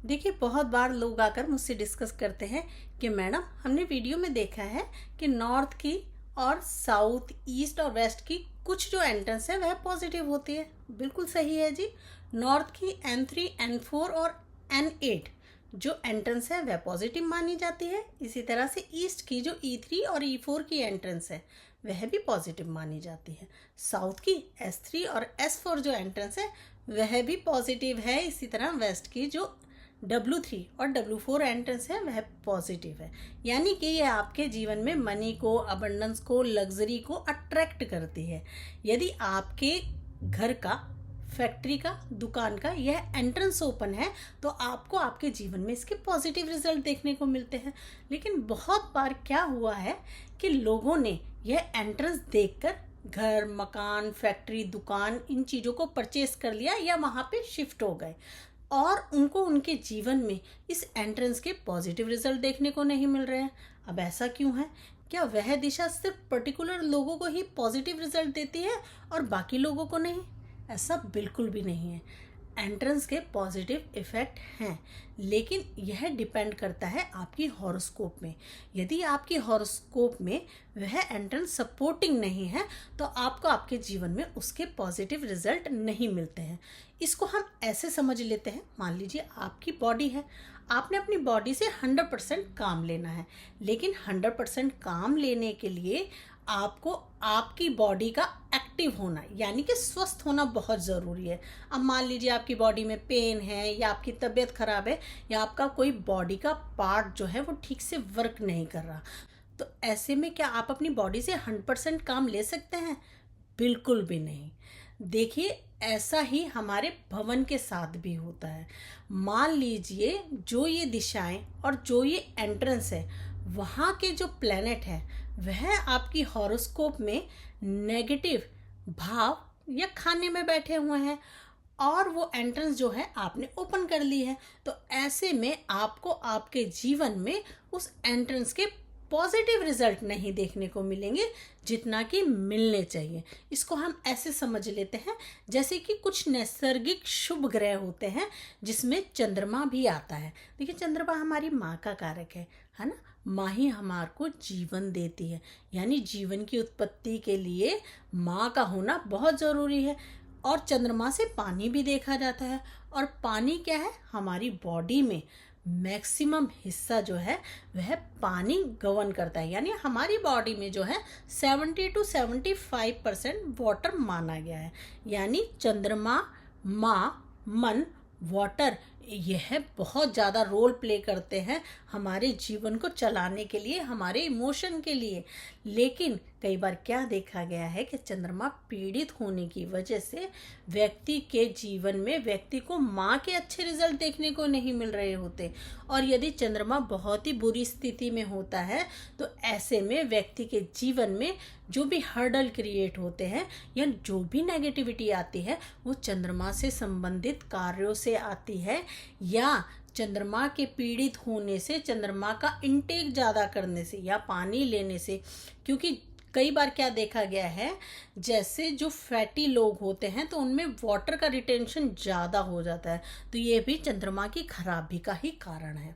देखिए, बहुत बार लोग आकर मुझसे डिस्कस करते हैं कि मैडम, हमने वीडियो में देखा है कि नॉर्थ की और साउथ, ईस्ट और वेस्ट की कुछ जो एंट्रेंस है वह पॉजिटिव होती है। बिल्कुल सही है जी। नॉर्थ की N3, N4 और N8 जो एंट्रेंस है वह पॉजिटिव मानी जाती है। इसी तरह से ईस्ट की जो E3 और E4 की एंट्रेंस है वह भी पॉजिटिव मानी जाती है। साउथ की S3 और S4 जो एंट्रेंस है वह भी पॉजिटिव है। इसी तरह वेस्ट की जो W3 और W4 एंट्रेंस है वह पॉजिटिव है। यानी कि यह आपके जीवन में मनी को, अबंडेंस को, लग्जरी को अट्रैक्ट करती है। यदि आपके घर का, फैक्ट्री का, दुकान का यह एंट्रेंस ओपन है तो आपको आपके जीवन में इसके पॉजिटिव रिजल्ट देखने को मिलते हैं। लेकिन बहुत बार क्या हुआ है कि लोगों ने यह एंट्रेंस देखकर घर, मकान, फैक्ट्री, दुकान इन चीज़ों को परचेस कर लिया या वहाँ पे शिफ्ट हो गए और उनको उनके जीवन में इस एंट्रेंस के पॉजिटिव रिजल्ट देखने को नहीं मिल रहे हैं। अब ऐसा क्यों है? क्या वह दिशा सिर्फ पर्टिकुलर लोगों को ही पॉजिटिव रिजल्ट देती है और बाकी लोगों को नहीं? ऐसा बिल्कुल भी नहीं है। एंट्रेंस के पॉजिटिव इफ़ेक्ट हैं, लेकिन यह डिपेंड करता है आपकी हॉरोस्कोप में। यदि आपकी हॉरोस्कोप में वह एंट्रेंस सपोर्टिंग नहीं है तो आपको आपके जीवन में उसके पॉजिटिव रिजल्ट नहीं मिलते हैं। इसको हम ऐसे समझ लेते हैं, मान लीजिए आपकी बॉडी है, आपने अपनी बॉडी से 100% काम लेना है, लेकिन 100% काम लेने के लिए आपको आपकी बॉडी का एक्टिव होना यानी कि स्वस्थ होना बहुत ज़रूरी है। अब मान लीजिए आपकी बॉडी में पेन है या आपकी तबीयत ख़राब है या आपका कोई बॉडी का पार्ट जो है वो ठीक से वर्क नहीं कर रहा, तो ऐसे में क्या आप अपनी बॉडी से 100% काम ले सकते हैं? बिल्कुल भी नहीं। देखिए, ऐसा ही हमारे भवन के साथ भी होता है। मान लीजिए जो ये दिशाएं और जो ये एंट्रेंस है, वहाँ के जो प्लैनेट है वह आपकी हॉरोस्कोप में नेगेटिव भाव या खाने में बैठे हुए हैं और वो एंट्रेंस जो है आपने ओपन कर ली है, तो ऐसे में आपको आपके जीवन में उस एंट्रेंस के पॉजिटिव रिजल्ट नहीं देखने को मिलेंगे जितना कि मिलने चाहिए। इसको हम ऐसे समझ लेते हैं जैसे कि कुछ नैसर्गिक शुभ ग्रह होते हैं जिसमें चंद्रमा भी आता है। देखिए, चंद्रमा हमारी माँ का कारक है ना। माँ ही हमारे को जीवन देती है, यानी जीवन की उत्पत्ति के लिए माँ का होना बहुत ज़रूरी है। और चंद्रमा से पानी भी देखा जाता है, और पानी क्या है, हमारी बॉडी में मैक्सिमम हिस्सा जो है वह पानी गवर्न करता है। यानी हमारी बॉडी में जो है 70 to 75% वाटर माना गया है। यानी चंद्रमा, माँ, मन, वाटर यह बहुत ज़्यादा रोल प्ले करते हैं हमारे जीवन को चलाने के लिए, हमारे इमोशन के लिए। लेकिन कई बार क्या देखा गया है कि चंद्रमा पीड़ित होने की वजह से व्यक्ति के जीवन में व्यक्ति को माँ के अच्छे रिजल्ट देखने को नहीं मिल रहे होते। और यदि चंद्रमा बहुत ही बुरी स्थिति में होता है तो ऐसे में व्यक्ति के जीवन में जो भी हर्डल क्रिएट होते हैं या जो भी नेगेटिविटी आती है वो चंद्रमा से संबंधित कार्यों से आती है, या चंद्रमा के पीड़ित होने से, चंद्रमा का इंटेक ज़्यादा करने से या पानी लेने से। क्योंकि कई बार क्या देखा गया है, जैसे जो फैटी लोग होते हैं तो उनमें वाटर का रिटेंशन ज़्यादा हो जाता है, तो ये भी चंद्रमा की खराबी का ही कारण है।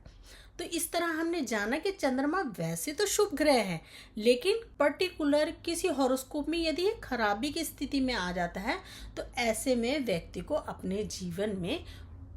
तो इस तरह हमने जाना कि चंद्रमा वैसे तो शुभ ग्रह है, लेकिन पर्टिकुलर किसी हॉरोस्कोप में यदि ये खराबी की स्थिति में आ जाता है तो ऐसे में व्यक्ति को अपने जीवन में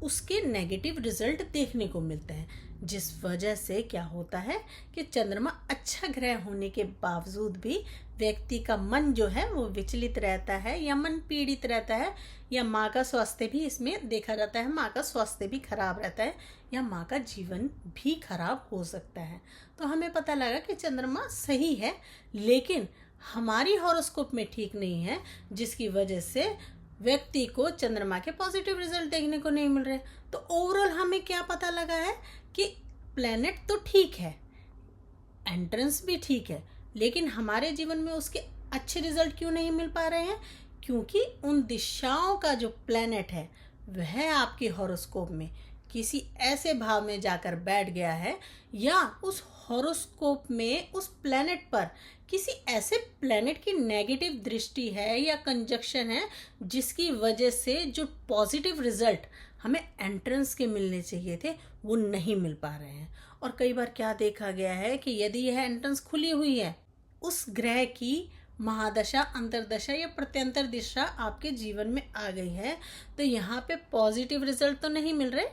उसके नेगेटिव रिजल्ट देखने को मिलते हैं। जिस वजह से क्या होता है कि चंद्रमा अच्छा ग्रह होने के बावजूद भी व्यक्ति का मन जो है वो विचलित रहता है या मन पीड़ित रहता है, या माँ का स्वास्थ्य भी इसमें देखा जाता है, माँ का स्वास्थ्य भी खराब रहता है या माँ का जीवन भी खराब हो सकता है। तो हमें पता लगा कि चंद्रमा सही है लेकिन हमारी हॉरोस्कोप में ठीक नहीं है, जिसकी वजह से व्यक्ति को चंद्रमा के पॉजिटिव रिजल्ट देखने को नहीं मिल रहे। तो ओवरऑल हमें क्या पता लगा है कि प्लेनेट तो ठीक है, एंट्रेंस भी ठीक है, लेकिन हमारे जीवन में उसके अच्छे रिजल्ट क्यों नहीं मिल पा रहे हैं? क्योंकि उन दिशाओं का जो प्लेनेट है वह आपके हॉरोस्कोप में किसी ऐसे भाव में जाकर बैठ गया है, या उस हॉरोस्कोप में उस प्लेनेट पर किसी ऐसे प्लेनेट की नेगेटिव दृष्टि है या कंजक्शन है जिसकी वजह से जो पॉजिटिव रिजल्ट हमें एंट्रेंस के मिलने चाहिए थे वो नहीं मिल पा रहे हैं। और कई बार क्या देखा गया है कि यदि यह एंट्रेंस खुली हुई है, उस ग्रह की महादशा, अंतरदशा या प्रत्यंतर दिशा आपके जीवन में आ गई है, तो यहाँ पे पॉजिटिव रिजल्ट तो नहीं मिल रहे,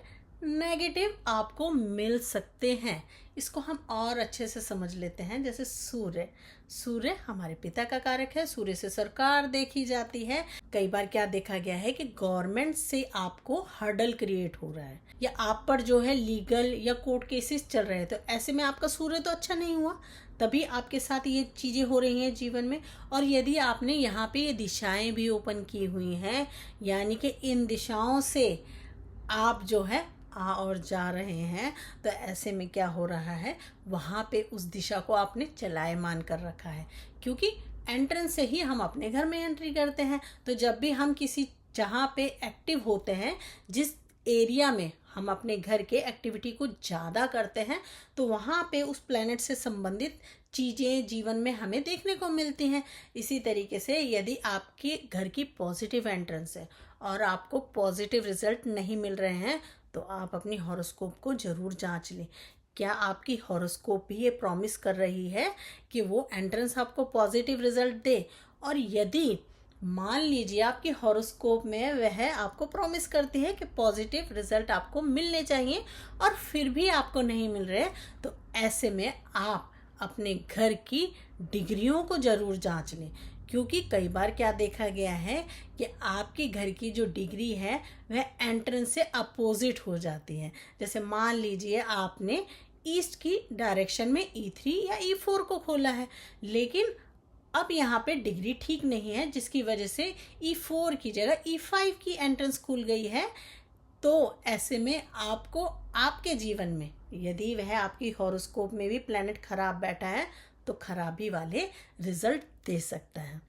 नेगेटिव आपको मिल सकते हैं। इसको हम और अच्छे से समझ लेते हैं। जैसे सूर्य हमारे पिता का कारक है, सूर्य से सरकार देखी जाती है। कई बार क्या देखा गया है कि गवर्नमेंट से आपको हर्डल क्रिएट हो रहा है या आप पर जो है लीगल या कोर्ट केसेस चल रहे हैं, तो ऐसे में आपका सूर्य तो अच्छा नहीं हुआ, तभी आपके साथ ये चीज़ें हो रही हैं जीवन में। और यदि आपने यहाँ पे ये दिशाएं भी ओपन की हुई हैं, यानी कि इन दिशाओं से आप जो है आ और जा रहे हैं, तो ऐसे में क्या हो रहा है, वहाँ पे उस दिशा को आपने चलायमान कर रखा है। क्योंकि एंट्रेंस से ही हम अपने घर में एंट्री करते हैं, तो जब भी हम किसी जहाँ पे एक्टिव होते हैं, जिस एरिया में हम अपने घर के एक्टिविटी को ज़्यादा करते हैं, तो वहाँ पे उस प्लेनेट से संबंधित चीज़ें जीवन में हमें देखने को मिलती हैं। इसी तरीके से यदि आपके घर की पॉजिटिव एंट्रेंस है और आपको पॉजिटिव रिजल्ट नहीं मिल रहे हैं, तो आप अपनी हॉरोस्कोप को ज़रूर जांच लें। क्या आपकी हॉरोस्कोप भी ये प्रॉमिस कर रही है कि वो एंट्रेंस आपको पॉजिटिव रिजल्ट दे? और यदि मान लीजिए आपकी हॉरोस्कोप में वह आपको प्रॉमिस करती है कि पॉजिटिव रिजल्ट आपको मिलने चाहिए और फिर भी आपको नहीं मिल रहे, तो ऐसे में आप अपने घर की डिग्रियों को ज़रूर जांच लें। क्योंकि कई बार क्या देखा गया है कि आपके घर की जो डिग्री है वह एंट्रेंस से अपोजिट हो जाती है। जैसे मान लीजिए आपने ईस्ट की डायरेक्शन में E3 या E4 को खोला है, लेकिन अब यहाँ पे डिग्री ठीक नहीं है, जिसकी वजह से E4 की जगह E5 की एंट्रेंस खुल गई है। तो ऐसे में आपको आपके जीवन में यदि वह आपकी हॉरोस्कोप में भी प्लैनेट खराब बैठा है, तो खराबी वाले रिजल्ट दे सकता है।